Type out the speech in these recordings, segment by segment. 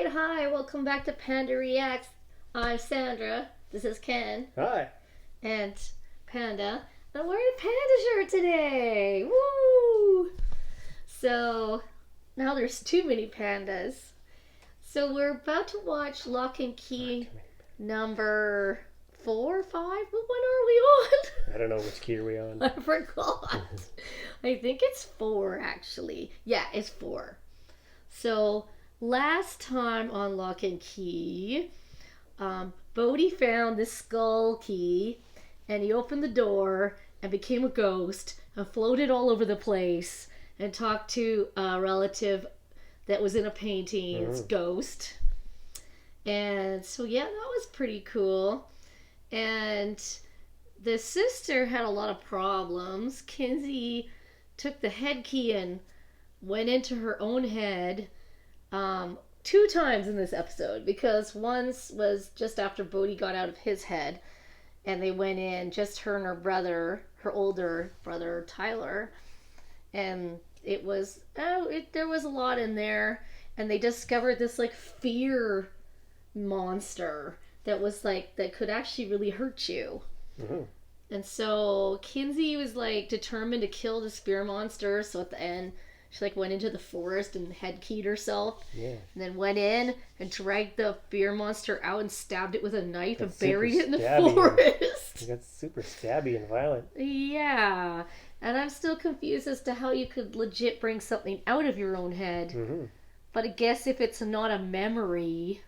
Hi, welcome back to Panda Reacts. I'm Sandra. This is Ken. Hi. And Panda. I'm wearing a panda shirt today. Woo! So, now there's too many pandas. So we're about to watch Locke and Key number 4 or 5? What one are we on? I don't know which key are we on. I forgot. I think it's 4 actually. Yeah, it's 4. So last time on Locke and Key, Bode found this skull key and he opened the door and became a ghost and floated all over the place and talked to a relative that was in a painting's ghost. And so yeah, that was pretty cool. And the sister had a lot of problems. Kinsey took the head key and went into her own head 2 times in this episode, because once was just after Bode got out of his head and they went in, just her and her brother, her older brother Tyler, and it was there was a lot in there, and they discovered this like fear monster that was like that could actually really hurt you. And so Kinsey was like determined to kill the spear monster. So at the end, she like went into the forest and head keyed herself. Yeah. And then went in and dragged the spear monster out and stabbed it with a knife and buried it in the forest. It got super stabby and violent. Yeah. And I'm still confused as to how you could legit bring something out of your own head. But I guess if it's not a memory,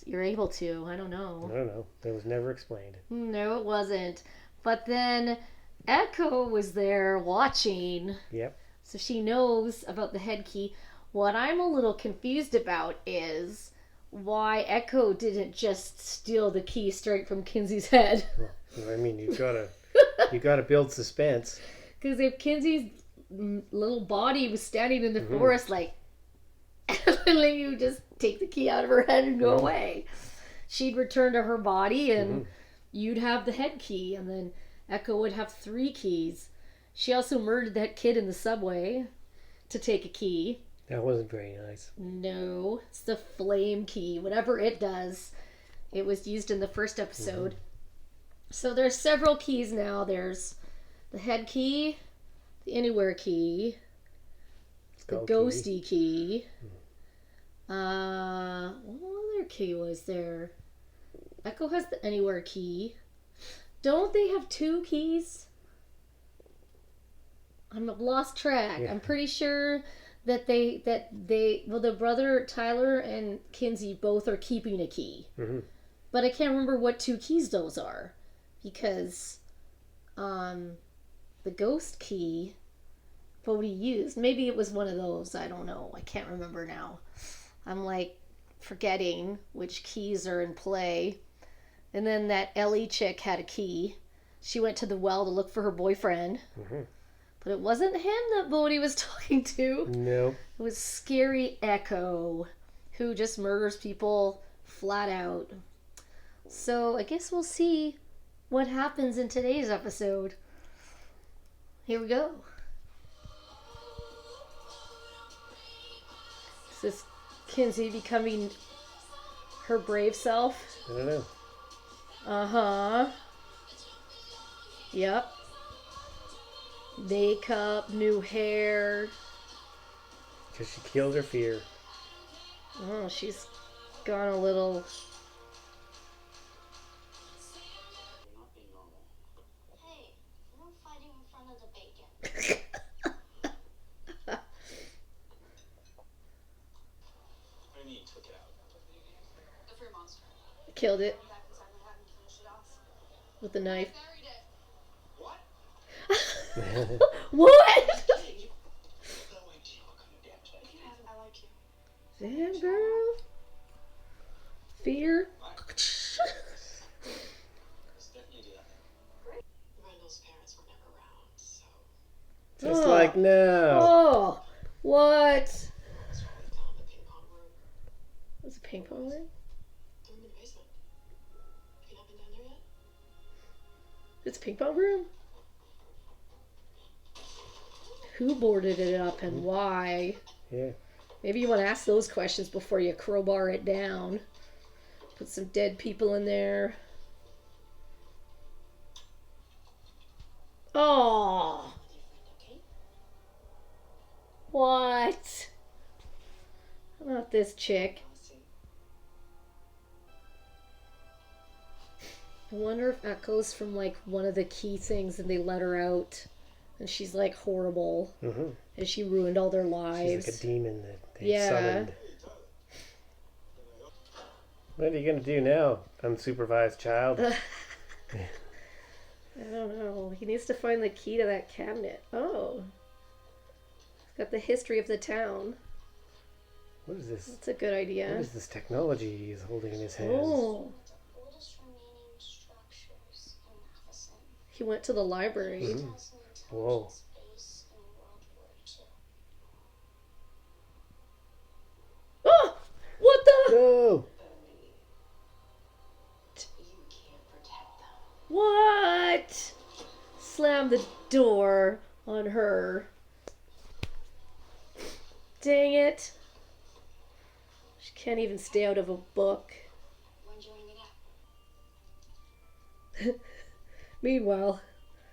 you're able to. I don't know. I don't know. That was never explained. No, it wasn't. But then Echo was there watching. Yep. So she knows about the head key. What I'm a little confused about is why Echo didn't just steal the key straight from Kinsey's head. Well, I mean, you gotta build suspense. Because if Kinsey's little body was standing in the forest, like, and you just take the key out of her head and go away, she'd return to her body, and you'd have the head key, and then Echo would have 3 keys. She also murdered that kid in the subway to take a key. That wasn't very nice. No, it's the flame key. Whatever it does, it was used in the first episode. So there's several keys now. There's the head key, the anywhere key, the ghosty key. What other key was there? Echo has the anywhere key. Don't they have 2 keys? I'm lost track. Yeah. I'm pretty sure that the brother Tyler and Kinsey both are keeping a key. But I can't remember what 2 keys those are, because the ghost key Bode used. Maybe it was one of those. I don't know. I can't remember now. I'm like forgetting which keys are in play. And then that Ellie chick had a key. She went to the well to look for her boyfriend. But it wasn't him that Bode was talking to. No. It was scary Echo, who just murders people flat out. So I guess we'll see what happens in today's episode. Here we go. Is this Kinsey becoming her brave self? I don't know. Uh-huh. Yep. Makeup, new hair. Because she killed her fear. Oh, she's gone a little... Hey, no fighting in front of the bacon. What do you mean, took it out? The fear monster. Killed it. Back inside my head and finished it off. With the knife. Buried it. What? What? I like you. Damn, girl. Fear. Randall's parents were never around, so. Just like now. Oh, what? That's why we found the ping pong room. Was it ping pong room? The room in the basement. Have you not been down there yet? It's ping pong room? Who boarded it up and why? Yeah. Maybe you want to ask those questions before you crowbar it down. Put some dead people in there. Oh. What? How about this chick? I wonder if Echo's from like one of the key things and they let her out and she's like horrible. Mm-hmm. And she ruined all their lives. She's like a demon that they summoned. What are you going to do now, unsupervised child? I don't know. He needs to find the key to that cabinet. Oh. It's got the history of the town. What is this? That's a good idea. What is this technology he's holding in his hands? Oh. Oldest remaining structures in Madison. He went to the library. Mm-hmm. Whoa. Base in World War II. Oh! What the? No! You can't protect them. What? Slam the door on her. Dang it. She can't even stay out of a book. When joining it up. Meanwhile,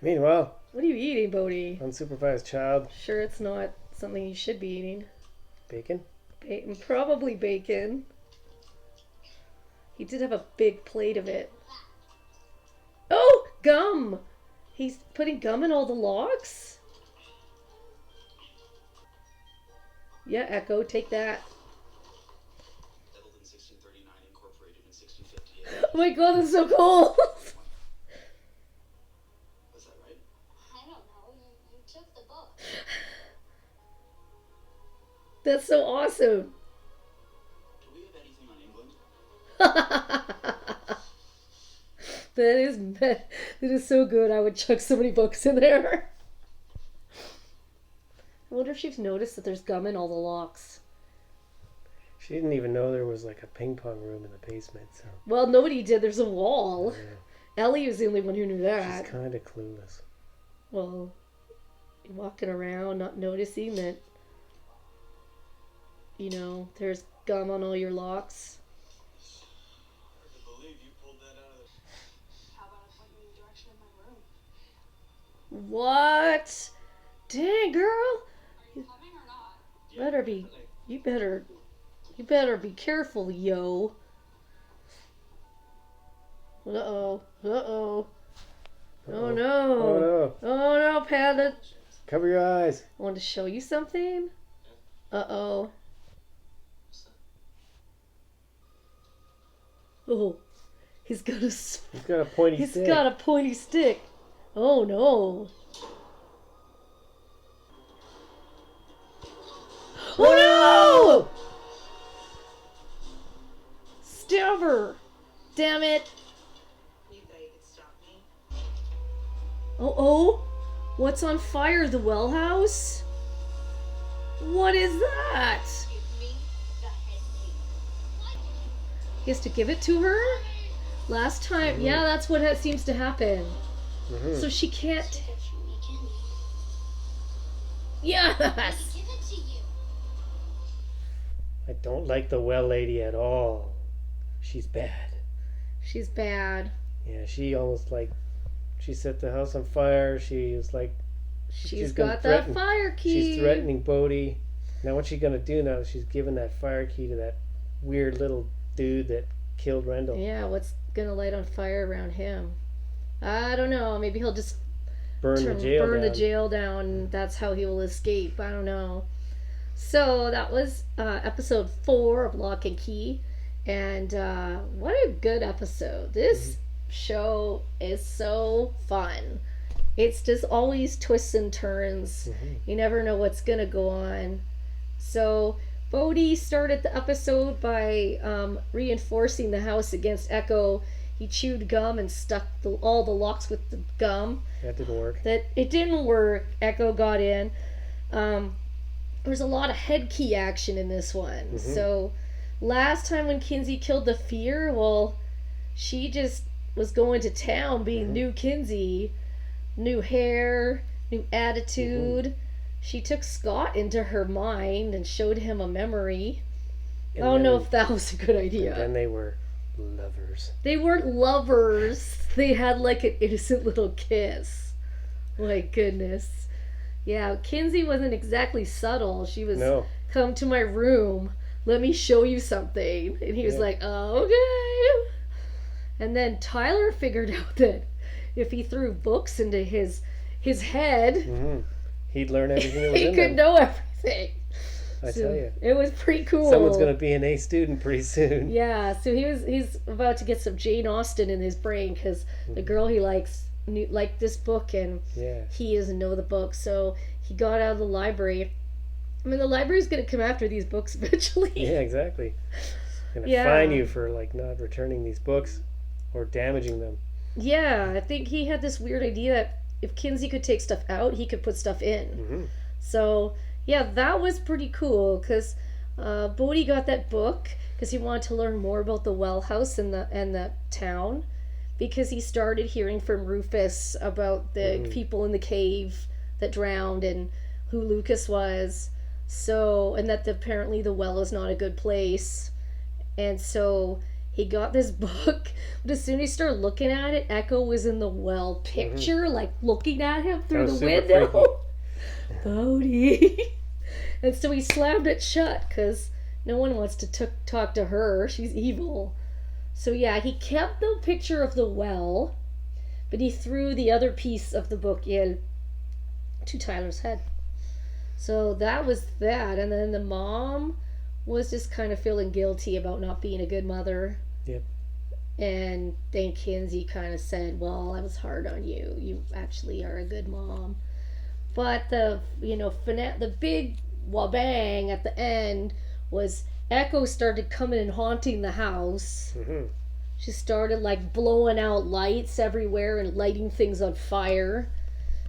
Meanwhile, what are you eating, Bode? unsupervised child. Sure it's not something you should be eating. Bacon? Probably bacon. He did have a big plate of it. Oh, gum! He's putting gum in all the locks? Yeah, Echo, take that. Settled in 1639, incorporated in 1658. Oh my god, that's so cool! Was that right? I don't know. You took the book. That's so awesome. Do we have anything on England? That is so good. I would chuck so many books in there. I wonder if she's noticed that there's gum in all the locks. She didn't even know there was like a ping pong room in the basement, so... Well, nobody did. There's a wall. Yeah, Ellie was the only one who knew that. she's kind of clueless. Well, you're walking around not noticing that, you know, there's gum on all your locks. Hard to believe you pulled that out of the... How about I point you in the direction of my room? What? Dang, girl. Are you coming or not? Better be. You better be careful, yo. Uh-oh. Uh-oh. Oh no. Oh no. Oh no, Panda. Cover your eyes. I wanted to show you something. Uh-oh. Oh. He's got a He's got a pointy stick. stick. Oh no. Oh no! Stab her. Damn it. You thought you could stop me? Oh. What's on fire? The well house? What is that? Give me the head key. He has to give it to her? Last time, yeah, that's what seems to happen. Mm-hmm. So she can't. Get you weekend. Yes! Give it to you. I don't like the well lady at all. She's bad. She's bad. Yeah, she almost like... She set the house on fire. She was like... She's gonna got that threaten- fire key. She's threatening Bode. Now what's she gonna do now that she's given that fire key to that weird little dude that killed Rendell? Yeah, what's gonna light on fire around him? I don't know. Maybe he'll just Burn the jail burn down. the jail down. And that's how he will escape. I don't know. So that was episode 4 of Locke and Key. And what a good episode. This show is so fun. It's just always twists and turns. You never know what's going to go on. So Bode started the episode by reinforcing the house against Echo. He chewed gum and stuck all the locks with the gum. That didn't work. That it didn't work. Echo got in. There's a lot of head key action in this one. So last time when Kinsey killed the fear, well, she just was going to town being new Kinsey. New hair, new attitude. she took Scott into her mind and showed him a memory. And I don't know then- if that was a good idea. And then they were lovers. They weren't lovers. They had like an innocent little kiss. My goodness. Yeah, Kinsey wasn't exactly subtle. She was, No. come to my room. Let me show you something. And he was Yeah. like, oh, okay. And then Tyler figured out that if he threw books into his head, Hmm. He'd learn everything that was he in could them. know everything. I So tell you. it was pretty cool. Someone's going to be an A student pretty soon. Yeah, so he's about to get some Jane Austen in his brain because the girl he likes liked this book and Yeah. he doesn't know the book. So he got out of the library. I mean, the library's going to come after these books eventually. Yeah, exactly. Going to Yeah. fine you for like not returning these books or damaging them. Yeah, I think he had this weird idea that if Kinsey could take stuff out, he could put stuff in. Hmm. So, yeah, that was pretty cool because Bode got that book because he wanted to learn more about the well house and the town because he started hearing from Rufus about the people in the cave that drowned and who Lucas was. So, and that apparently the well is not a good place. And so he got this book, but as soon as he started looking at it, Echo was in the well picture, like looking at him through was the super window. Bode. And so he slammed it shut because no one wants to talk to her. She's evil. So yeah, he kept the picture of the well, but he threw the other piece of the book in to Tyler's head. So that was that. And then the mom was just kind of feeling guilty about not being a good mother. Yep. And then Kinsey kind of said, well, I was hard on you. You actually are a good mom. But the big wabang at the end was Echo started coming and haunting the house. Hmm. She started like blowing out lights everywhere and lighting things on fire.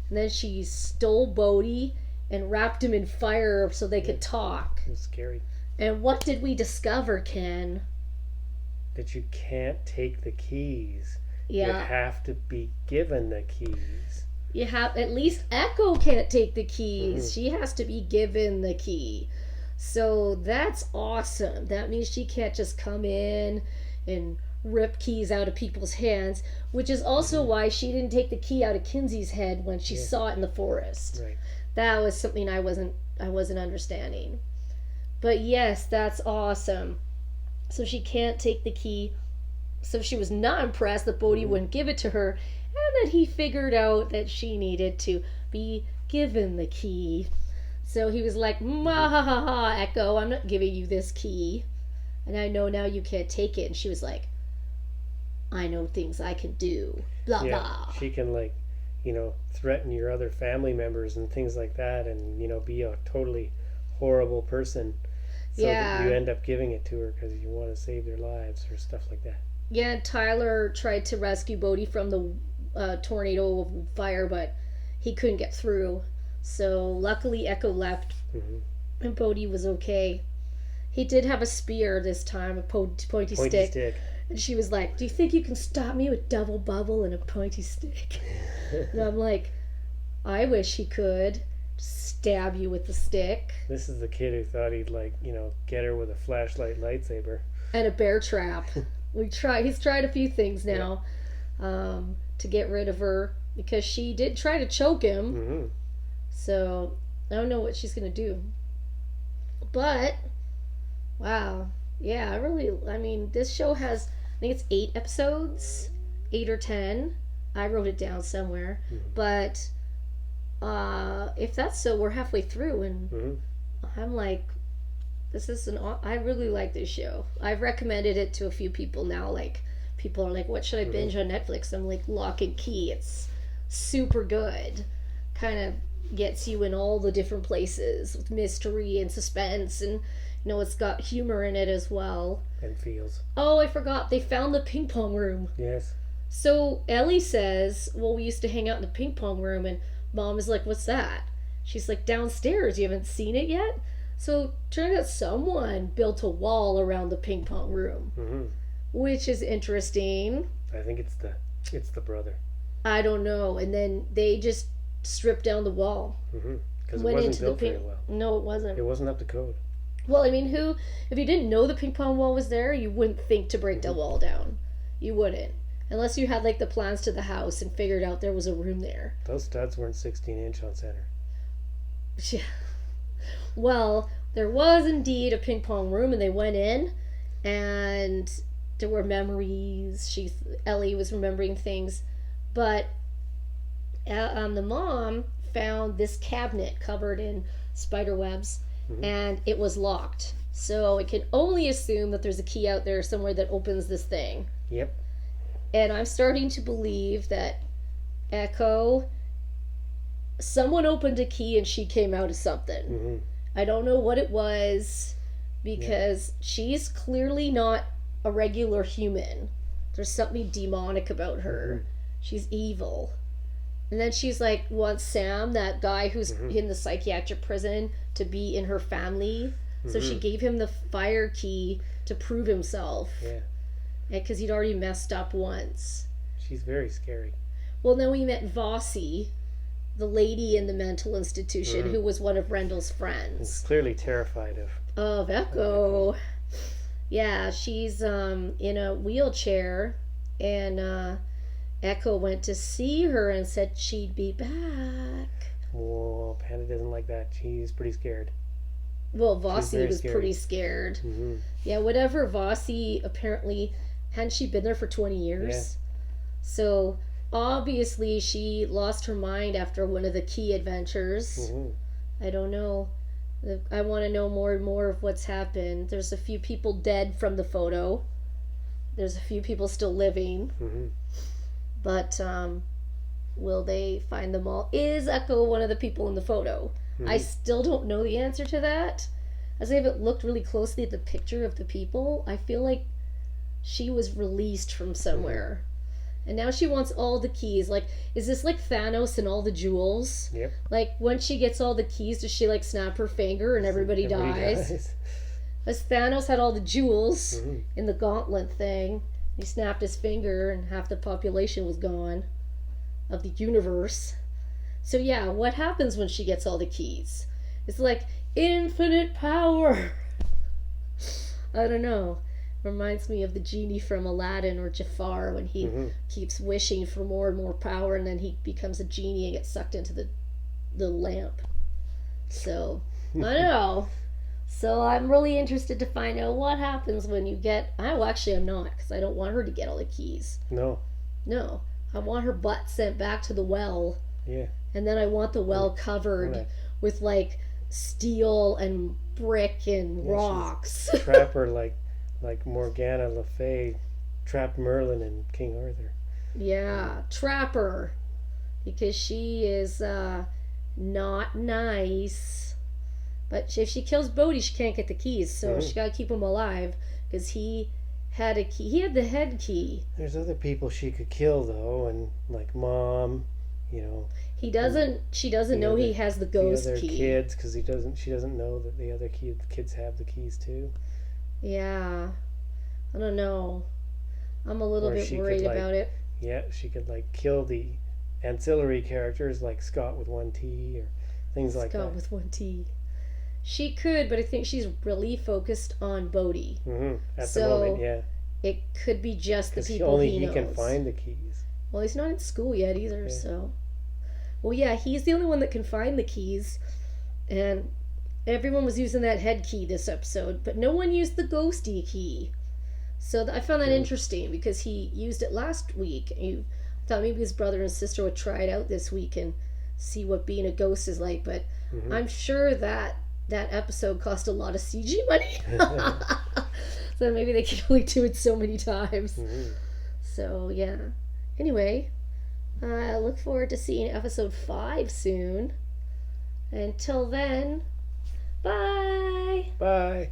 And then she stole Bode and wrapped him in fire so they could talk. It was scary. And what did we discover, Ken? That you can't take the keys. You Yeah. have to be given the keys. You have at least Echo can't take the keys. Mhm. She has to be given the key. So that's awesome. That means she can't just come in and rip keys out of people's hands, which is also why she didn't take the key out of Kinsey's head when she Yeah. saw it in the forest. Right. That was something I wasn't understanding. But yes, that's awesome. So she can't take the key. So she was not impressed that Bode wouldn't give it to her, and that he figured out that she needed to be given the key. So he was like, "Ma ha ha ha, Echo, I'm not giving you this key. And I know now you can't take it." And she was like, "I know things I can do." Blah Yeah. blah. She can threaten your other family members and things like that, and be a totally horrible person. So Yeah. that you end up giving it to her because you want to save their lives or stuff like that. Yeah, Tyler tried to rescue Bode from the tornado of fire, but he couldn't get through. So luckily Echo left, Hmm. and Bode was okay. He did have a spear this time, a pointy Pointy stick. stick. And she was like, "Do you think you can stop me with double bubble and a pointy stick?" And I'm like, "I wish he could stab you with the stick This is the kid who thought he'd get her with a flashlight lightsaber. and a bear trap." He's tried a few things now to get rid of her because she did try to choke him. Hmm. So I don't know what she's gonna do. But wow, yeah, I mean, this show has, I think it's 8 episodes, 8 or 10. I wrote it down somewhere. But if that's so, we're halfway through, and Hmm. I'm like, I really like this show. I've recommended it to a few people now. Like, people are like, "What should I binge on Netflix?" I'm like, Lock and Key. It's super good. Kind of gets you in all the different places with mystery and suspense, and it's got humor in it as well. And feels. Oh, I forgot. They found the ping pong room. Yes. So Ellie says, "Well, we used to hang out in the ping pong room," and Mom is like, "What's that?" She's like, "Downstairs. You haven't seen it yet?" So turns out someone built a wall around the ping pong room, Hmm. which is interesting. I think it's the brother. I don't know. And then they just stripped down the wall. Hmm. Because it went wasn't into the built very ping. well. No, it wasn't. It wasn't up to code. Well, I mean, if you didn't know the ping pong wall was there, you wouldn't think to break the wall down. You wouldn't. Unless you had like the plans to the house and figured out there was a room there. Those studs weren't 16-inch on center. Yeah. Well, there was indeed a ping pong room, and they went in, and there were memories. Ellie was remembering things, but the mom found this cabinet covered in spider webs, and it was locked. So it can only assume that there's a key out there somewhere that opens this thing. Yep. And I'm starting to believe that Echo, someone opened a key and she came out of something. I don't know what it was, because she's clearly not a regular human. There's something demonic about her. She's evil. And then she's like wants Sam, that guy who's in the psychiatric prison, to be in her family. So she gave him the fire key to prove himself. Yeah. Because he'd already messed up once. She's very scary. Well, then we met Vossi, the lady in the mental institution, who was one of Rendell's friends. Clearly terrified Of Echo. Yeah, she's in a wheelchair, and Echo went to see her and said she'd be back. Oh, Panda doesn't like that. She's pretty scared. Well, Vossi was scary. pretty scared. Yeah, whatever. Vossi, apparently, hadn't she been there for 20 years? Yeah. So obviously she lost her mind after one of the key adventures. I don't know. I want to know more and more of what's happened. There's a few people dead from the photo. There's a few people still living. But will they find them all? Is Echo one of the people in the photo? I still don't know the answer to that. As I haven't looked really closely at the picture of the people, I feel like she was released from somewhere. And now she wants all the keys. Like, is this like Thanos and all the jewels? Yep. Like, once she gets all the keys, does she like snap her finger and everybody dies? As Thanos had all the jewels in the gauntlet thing. He snapped his finger and half the population was gone of the universe. So yeah, what happens when she gets all the keys? It's like infinite power. I don't know. Reminds me of the genie from Aladdin or Jafar, when he keeps wishing for more and more power, and then he becomes a genie and gets sucked into the lamp. So I don't know. So I'm really interested to find out what happens when you get... Oh, actually I'm not, because I don't want her to get all the keys. No. I want her butt sent back to the well. Yeah. And then I want the well covered with like steel and brick and rocks. Trap her like Morgana Le Fay trapped Merlin and King Arthur. Yeah, trap her. Because she is not nice. But if she kills Bode, she can't get the keys. So she gotta keep him alive. Because he had a key. He had the head key. There's other people she could kill though, and like Mom, you know. He doesn't. She doesn't know he has the ghost the other key. Kids, because she doesn't know that the other kids have the keys too. Yeah, I don't know. I'm a little bit worried about it. Yeah, she could like kill the ancillary characters like Scott with one T or things like that. Scott with one T. She could, but I think she's really focused on Bode. At the moment, yeah. It could be just the people only he knows. He can find the keys. Well, he's not in school yet either, so... Well, yeah, he's the only one that can find the keys, and everyone was using that head key this episode, but no one used the ghosty key. So I found that interesting, because he used it last week. I thought maybe his brother and sister would try it out this week and see what being a ghost is like, but I'm sure that episode cost a lot of CG money. So maybe they can only do it so many times. So, yeah. Anyway... I look forward to seeing episode 5 soon. Until then, bye! Bye!